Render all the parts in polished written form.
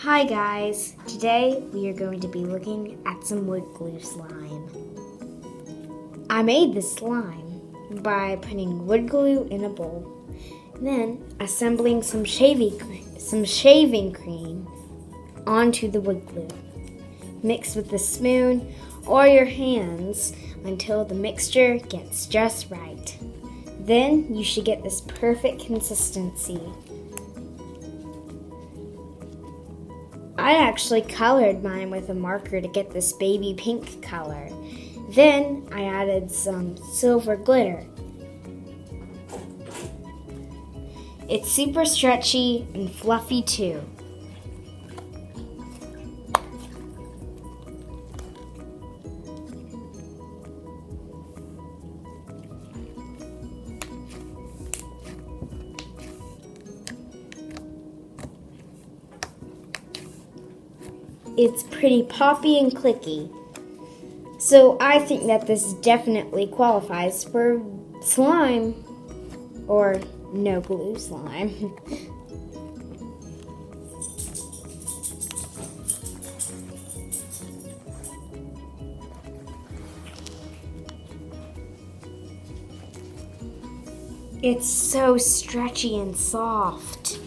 Hi guys, today we are going to be looking at some wood glue slime. I made this slime by putting wood glue in a bowl, then assembling some shaving cream onto the wood glue. Mix with a spoon or your hands until the mixture gets just right. Then you should get this perfect consistency. I actually colored mine with a marker to get this baby pink color. Then I added some silver glitter. It's super stretchy and fluffy too. It's pretty poppy and clicky. So I think that this definitely qualifies for slime or no glue slime. It's so stretchy and soft.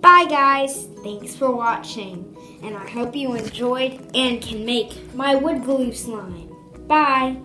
Bye guys, thanks for watching, and I hope you enjoyed and can make my wood glue slime. Bye!